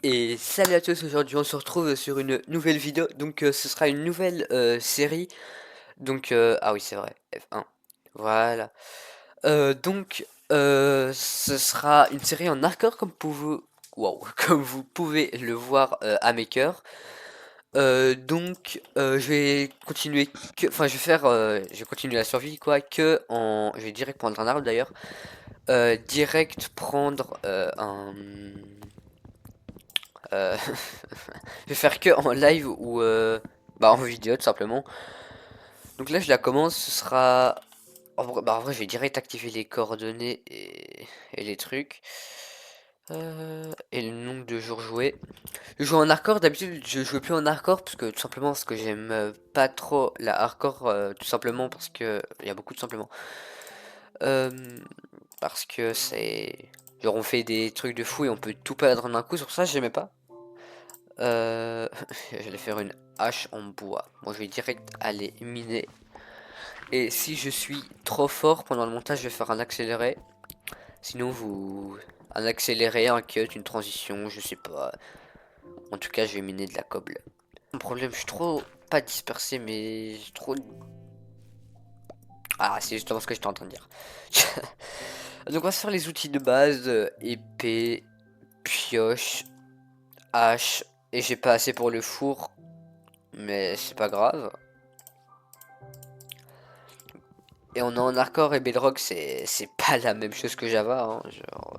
Et salut à tous, aujourd'hui on se retrouve sur une nouvelle vidéo, donc ce sera une nouvelle série, donc ah oui c'est vrai, F1, voilà. Donc ce sera une série en hardcore wow, comme vous pouvez le voir à mes cœurs. Je vais continuer enfin je vais continuer la survie quoi, je vais direct prendre un arbre d'ailleurs, direct prendre Euh, je vais faire que en live ou en vidéo tout simplement. Donc là je la commence, ce sera... en vrai je vais direct activer les coordonnées et les trucs. Et le nombre de jours joués. Je joue en hardcore, d'habitude je joue plus en hardcore parce que tout simplement parce que j'aime pas trop la hardcore, tout simplement parce que... Il y a beaucoup de simplement. Euh, Parce que c'est... Genre on fait des trucs de fou et on peut tout perdre d'un coup, sur ça j'aimais pas. Euh, J'allais faire une hache en bois. Moi, je vais direct aller miner. Et si je suis trop fort pendant le montage, je vais faire un accéléré. Sinon, un accéléré, un cut, une transition, je sais pas. En tout cas, je vais miner de la cobble. Mon problème, je suis trop pas dispersé, mais trop. Ah, c'est justement ce que j'étais en train de dire. Donc, on va se faire les outils de base épée, pioche, hache. Et j'ai pas assez pour le four, mais c'est pas grave. Et on est en hardcore et Bedrock, c'est pas la même chose que Java, hein, genre.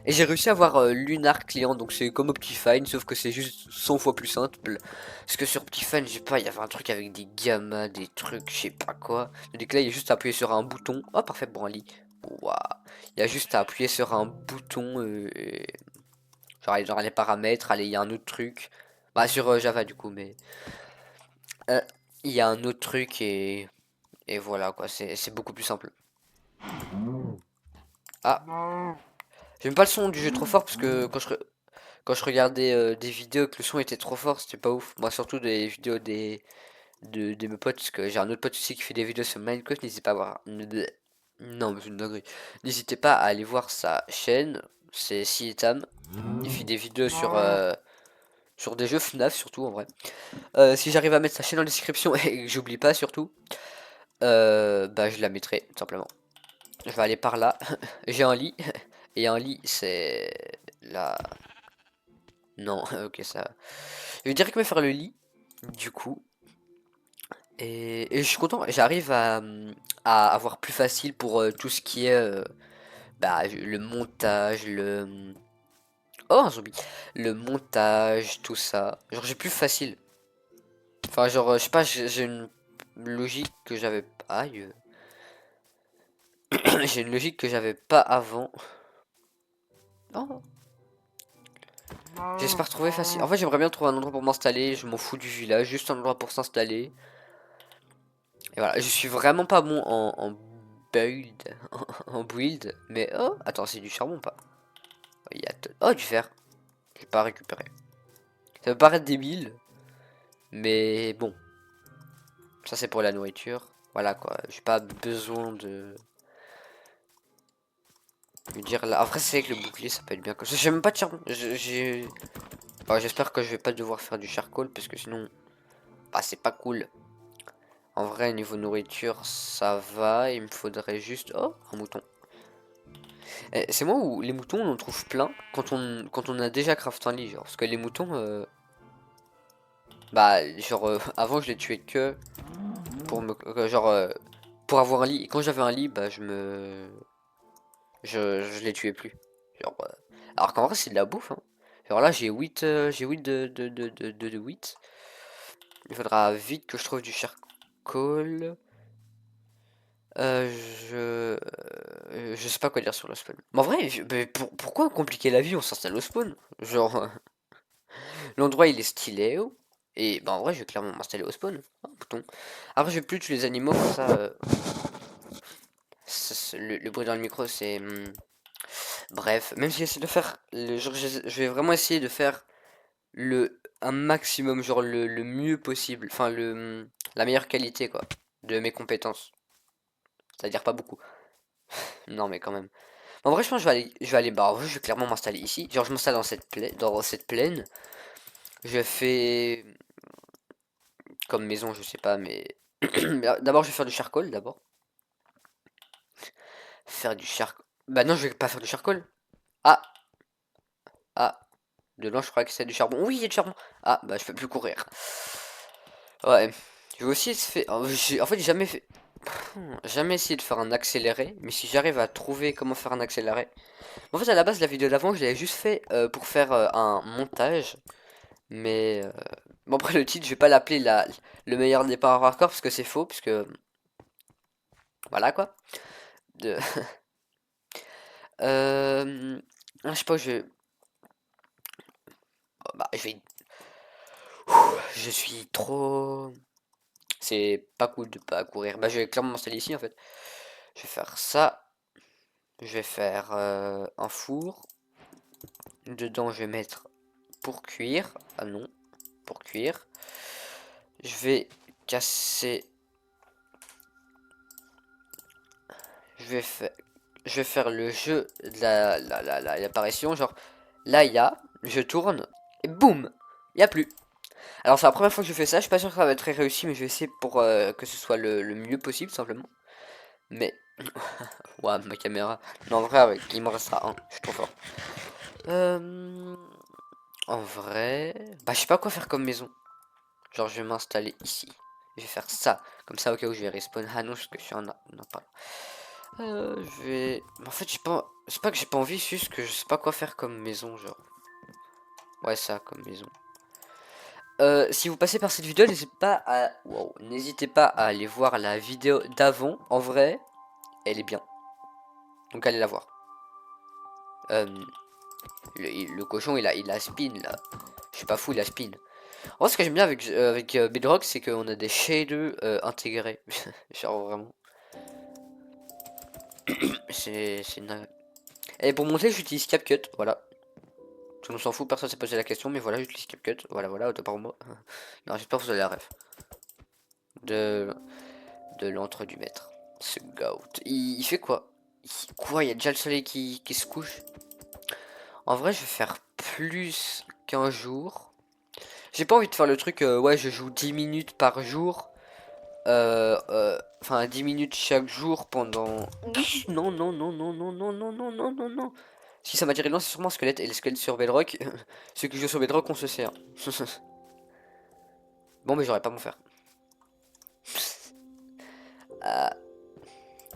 Et j'ai réussi à avoir Lunar client, donc c'est comme Optifine, sauf que c'est juste 100 fois plus simple. Parce que sur Optifine, je sais pas, il y avait un truc avec des gammas, des trucs, je sais pas quoi. Donc là, il y a juste à appuyer sur un bouton. Oh, parfait pour un lit. Waouh. Il y a juste à appuyer sur un bouton, genre les paramètres, allez, il y a un autre truc. Bah, sur Java du coup, mais. euh, il y a un autre truc et voilà quoi, c'est beaucoup plus simple. Ah, j'aime pas le son du jeu trop fort parce que quand je regardais des vidéos que le son était trop fort, c'était pas ouf. Moi, surtout des vidéos de mes potes, parce que j'ai un autre pote aussi qui fait des vidéos sur Minecraft, n'hésitez pas à voir. Non, mais c'est une dinguerie. N'hésitez pas à aller voir sa chaîne, c'est Tam. Il fait des vidéos sur des jeux FNAF, surtout en vrai. Si j'arrive à mettre sa chaîne en description et que j'oublie pas, surtout, bah je la mettrai, tout simplement. Je vais aller par là. J'ai un lit. Et un lit, c'est la... Non, ok, ça... Je vais direct me faire le lit, du coup. Et je suis content, j'arrive à avoir plus facile pour tout ce qui est le montage, Oh, un zombie! Le montage, tout ça. Genre, j'ai plus facile. Enfin, genre, je sais pas, j'ai une logique que j'avais... Aïe. J'ai une logique que j'avais pas avant. Oh. J'espère trouver facile. En fait, j'aimerais bien trouver un endroit pour m'installer. Je m'en fous du village, juste un endroit pour s'installer. Et voilà, je suis vraiment pas bon en build, en build, mais oh, attends, c'est du charbon ou pas? Oh, du fer, j'ai pas récupéré. Ça peut paraître débile, mais bon, ça c'est pour la nourriture. Voilà quoi, j'ai pas besoin de me dire là. Après, c'est avec le bouclier, ça peut être bien. J'ai même pas de charbon. J'espère que je vais pas devoir faire du charcoal parce que sinon, bah, c'est pas cool. En vrai, niveau nourriture, ça va. Il me faudrait juste, oh, un mouton. C'est moi où les moutons on en trouve plein quand on a déjà craft un lit genre parce que les moutons avant je les tuais que pour me pour avoir un lit et quand j'avais un lit bah je les tuais plus genre alors qu'en vrai c'est de la bouffe hein. Genre là j'ai 8 de 8. Il faudra vite que je trouve du charcoal. Euh, je je sais pas quoi dire sur le spawn. Mais en vrai, mais pourquoi compliquer la vie? On s'installe au spawn. Genre, l'endroit il est stylé. Oh. Et bah en vrai, je vais clairement m'installer au spawn. Oh, bouton. Après, je vais plus tuer les animaux pour ça. Le bruit dans le micro, c'est. Bref, même si j'essaie de faire. Je vais vraiment essayer de faire un maximum, genre le mieux possible. Enfin, la meilleure qualité, quoi. De mes compétences. C'est-à-dire pas beaucoup. Non, mais quand même. En vrai, je pense que bah, en vrai, je vais clairement m'installer ici. Genre, je m'installe dans cette plaine. Je fais comme maison, je sais pas, mais d'abord, je vais faire du charcoal, d'abord. Faire du charcoal. Bah non, je vais pas faire du charcoal. Ah, ah, de loin, je crois que c'est du charbon. Oui, il y a du charbon. Ah, bah, je peux plus courir. Ouais. Je vais aussi essayer en fait, j'ai jamais fait. Jamais essayé de faire un accéléré, mais si j'arrive à trouver comment faire un accéléré. En fait, à la base, la vidéo d'avant, je l'avais juste fait pour faire un montage. Mais bon, après, le titre, je vais pas l'appeler le meilleur départ hardcore parce que c'est faux. Parce que voilà quoi. De... je sais pas, bah, je vais. Je suis trop. C'est pas cool de pas courir. Bah, je vais clairement m'installer ici en fait. Je vais faire ça. Je vais faire un four. Dedans, je vais mettre pour cuire. Ah non, pour cuire. Je vais casser. Je vais faire. Je vais faire le jeu de l'apparition. Genre, là, il y a. Je tourne. Et boum! Il n'y a plus. Alors, c'est la première fois que je fais ça. Je suis pas sûr que ça va être très réussi. Mais je vais essayer pour que ce soit le mieux possible, simplement. Mais. Ouais, ma caméra. Non, en vrai, il me restera un. Je suis trop fort. En vrai. Bah, je sais pas quoi faire comme maison. Genre, je vais m'installer ici. Je vais faire ça. Comme ça, au cas où je vais respawn. Ah non, parce que je suis en. Non, pas. Je vais. En fait, j'ai pas. C'est pas que j'ai pas envie, c'est juste que je sais pas quoi faire comme maison, genre. Ouais, ça, comme maison. Si vous passez par cette vidéo, n'hésitez pas à. Wow, n'hésitez pas à aller voir la vidéo d'avant. En vrai, elle est bien. Donc, allez la voir. Euh, le cochon, il a spin là. Je suis pas fou, il a spin. En vrai, ce que j'aime bien avec Bedrock, c'est qu'on a des shaders intégrés. Genre vraiment. C'est une. Et pour monter, j'utilise CapCut, voilà. Tout le monde s'en fout, personne s'est posé la question, mais voilà, j'utilise CapCut. Voilà, voilà, autant par moi. Non, j'espère que vous avez la ref. De, de l'entre du maître. Ce goat. Il fait quoi? Quoi? Il y a déjà le soleil qui se couche? En vrai, je vais faire plus qu'un jour. J'ai pas envie de faire le truc, ouais, je joue 10 minutes par jour. Enfin, 10 minutes chaque jour pendant. Non, non, non, non, non, non, non, non, non, non, non. Si ça m'a tiré non, c'est sûrement un squelette. Et les squelettes sur Bedrock, ceux qui jouent sur Bedrock, on se sert. Bon, mais j'aurais pas mon faire.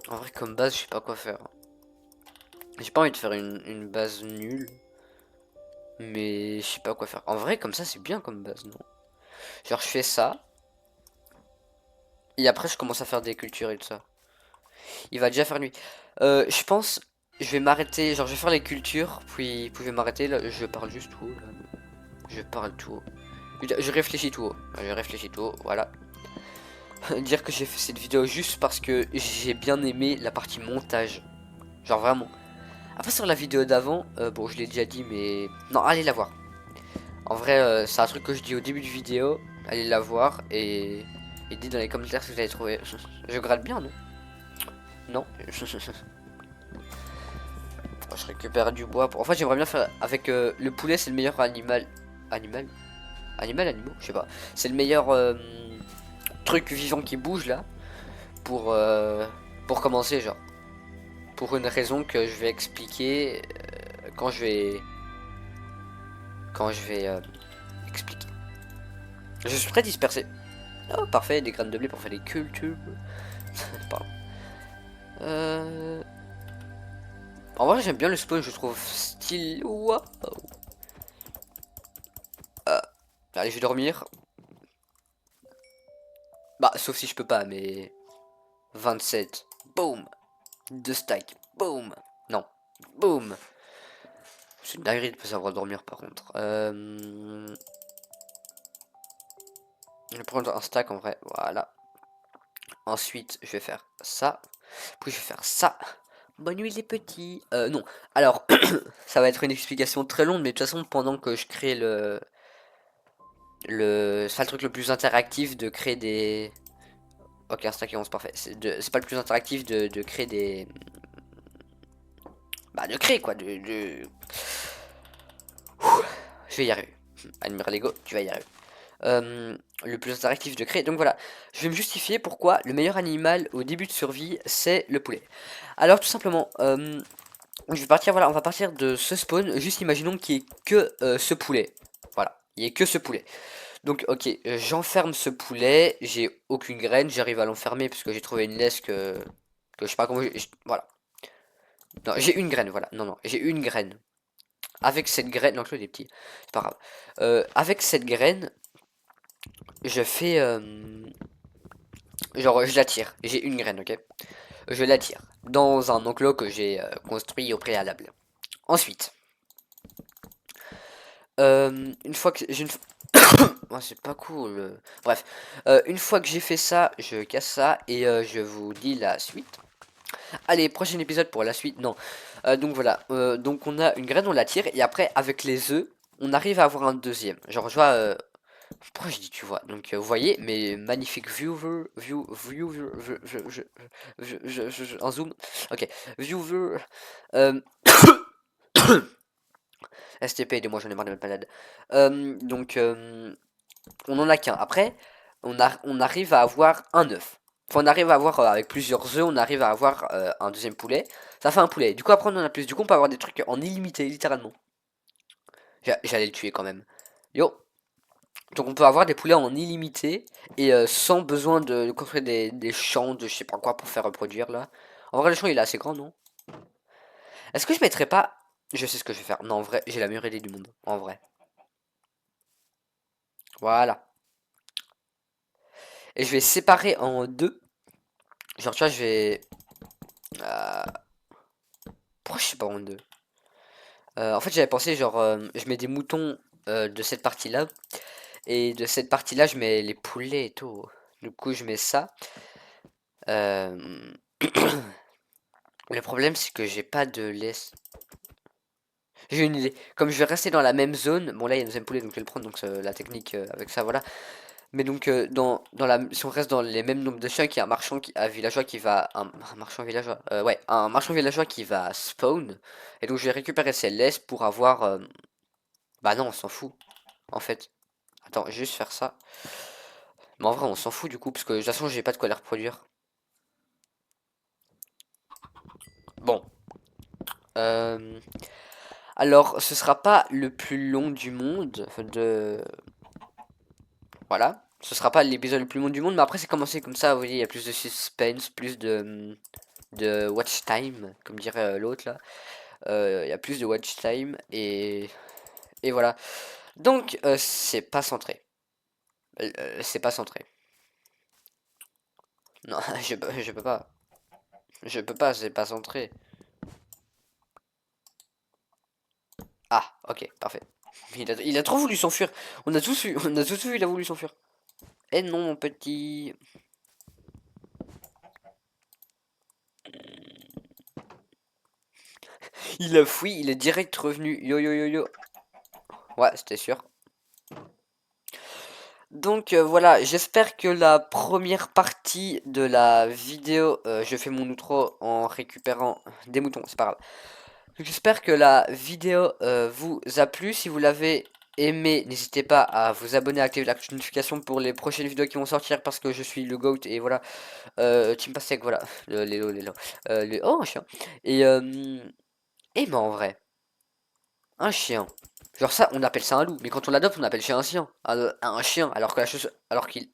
En vrai, comme base, je sais pas quoi faire. J'ai pas envie de faire une base nulle. Mais je sais pas quoi faire. En vrai, comme ça, c'est bien comme base, non? Genre, je fais ça. Et après, je commence à faire des cultures et tout ça. Il va déjà faire nuit. Je pense, je vais m'arrêter. Genre, je vais faire les cultures. Puis je vais m'arrêter. Là, je parle juste tout haut. Là. Je parle tout haut. Je réfléchis tout haut. Je réfléchis tout haut. Voilà. Dire que j'ai fait cette vidéo juste parce que j'ai bien aimé la partie montage. Genre, vraiment. Après, sur la vidéo d'avant, bon, je l'ai déjà dit, mais. Non, allez la voir. En vrai, c'est un truc que je dis au début de vidéo. Allez la voir et dites dans les commentaires si vous avez trouvé. Je gratte bien, non? Non. Je récupère du bois. En fait, j'aimerais bien faire avec le poulet, c'est le meilleur animal. Animal? Animaux? Je sais pas. C'est le meilleur truc vivant qui bouge là. Pour, euh, pour commencer, genre. Pour une raison que je vais expliquer quand je vais. Quand je vais expliquer. Je suis très dispersé. Oh, parfait, des graines de blé pour faire des cultures. Pardon. Euh... En vrai, j'aime bien le spawn, je trouve style. Waouh. Allez, je vais dormir. Bah, sauf si je peux pas, mais. 27. Boum. 2 stacks. Boum. Non. Boum. C'est une dinguerie de pas savoir dormir par contre. Je vais prendre un stack en vrai. Voilà. Ensuite, je vais faire ça. Puis je vais faire ça. Bonne nuit les petits. Non. Alors, ça va être une explication très longue, mais de toute façon, pendant que je crée c'est pas le truc le plus interactif de créer des. Ok, un stack et 11, parfait. C'est pas le plus interactif de créer bah, de créer, quoi, Je vais y arriver. Admire Lego, tu vas y arriver. Le plus interactif de créer. Donc voilà, je vais me justifier pourquoi le meilleur animal au début de survie, c'est le poulet. Alors tout simplement, je vais partir, voilà, on va partir de ce spawn. Juste imaginons qu'il n'y ait que ce poulet. Voilà, il n'y ait que ce poulet. Donc ok, j'enferme ce poulet, j'ai aucune graine, j'arrive à l'enfermer parce que j'ai trouvé une laisse que je sais pas comment... voilà. Non, j'ai une graine, voilà. Non, non, j'ai une graine. Avec cette graine... Non, Claude est petit, c'est pas grave. Avec cette graine, je fais... genre, je la tire. J'ai une graine, ok? Je la tire dans un enclos que j'ai construit au préalable. Ensuite, une fois que j'ai une... Oh, c'est pas cool. Bref, une fois que j'ai fait ça, je casse ça et je vous dis la suite. Allez, prochain épisode pour la suite. Non. Donc voilà. Donc on a une graine, on la tire et après avec les œufs, on arrive à avoir un deuxième. Genre je vois. Pourquoi je dis tu vois? Donc vous voyez mes magnifiques en zoom. Ok. Viewer. Euh, STP, aidez-moi, j'en ai marre de mettre malade. Donc on en a qu'un. Après, on arrive à avoir un œuf. Enfin, on arrive à avoir, avec plusieurs œufs, on arrive à avoir un deuxième poulet. Ça fait un poulet. Du coup, après, on en a plus. Du coup, on peut avoir des trucs en illimité, littéralement. J'allais le tuer quand même. Yo. Donc, on peut avoir des poulets en illimité et sans besoin de construire des champs de je sais pas quoi pour faire reproduire là. En vrai, le champ il est assez grand, non? Est-ce que je mettrais pas. Je sais ce que je vais faire. Non, en vrai, j'ai la meilleure idée du monde. En vrai. Voilà. Et je vais séparer en deux. Genre, tu vois, je vais. Euh, Pourquoi je sais pas en deux? En fait, j'avais pensé, genre, je mets des moutons de cette partie-là, et de cette partie-là, je mets les poulets et tout. Du coup, je mets ça. Euh, Le problème, c'est que j'ai pas de laisse. J'ai une idée. Comme je vais rester dans la même zone, bon là il y a un deuxième poulet donc je vais le prendre, donc la technique avec ça voilà. Mais donc si on reste dans les mêmes nombres de chiens, qu'il y a un marchand un villageois qui va un marchand villageois ouais, un marchand villageois qui va spawn, et donc je vais récupérer ses laisses pour avoir bah non, on s'en fout en fait. Attends, je vais juste faire ça. Mais en vrai on s'en fout du coup parce que de toute façon j'ai pas de quoi les reproduire. Bon, euh, alors ce sera pas le plus long du monde de voilà. Ce sera pas l'épisode le plus long du monde, mais après c'est commencé comme ça, vous voyez, il y a plus de suspense, plus de watch time, comme dirait l'autre là. Il y a plus de watch time et voilà. Donc c'est pas centré. C'est pas centré. Non, je peux pas. Je peux pas, c'est pas centré. Ah, ok, parfait. Il a trop voulu s'enfuir. On a tous vu, il a voulu s'enfuir. Eh non, mon petit. Il a fui, il est direct revenu. Yo yo yo yo. Ouais, c'était sûr. Donc voilà, j'espère que la première partie de la vidéo, je fais mon outro en récupérant des moutons, c'est pas grave. J'espère que la vidéo vous a plu. Si vous l'avez aimé, n'hésitez pas à vous abonner, à activer la notification pour les prochaines vidéos qui vont sortir parce que je suis le GOAT et voilà. Team Pastek, voilà. Oh, un chien. Et, et mais en vrai, un chien. Genre ça, on appelle ça un loup, mais quand on l'adopte, on appelle chien un chien. Un chien, alors que la chose, alors qu'il...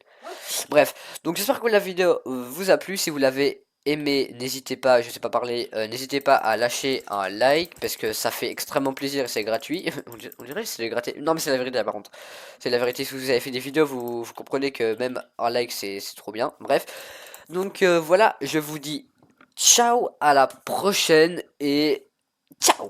Bref, donc j'espère que la vidéo vous a plu. Si vous l'avez aimé, n'hésitez pas, je sais pas parler, n'hésitez pas à lâcher un like, parce que ça fait extrêmement plaisir et c'est gratuit. On dirait que c'est gratuit. Non mais c'est la vérité là, par contre. C'est la vérité, si vous avez fait des vidéos, vous comprenez que même un like c'est trop bien. Bref, donc voilà, je vous dis ciao, à la prochaine et ciao.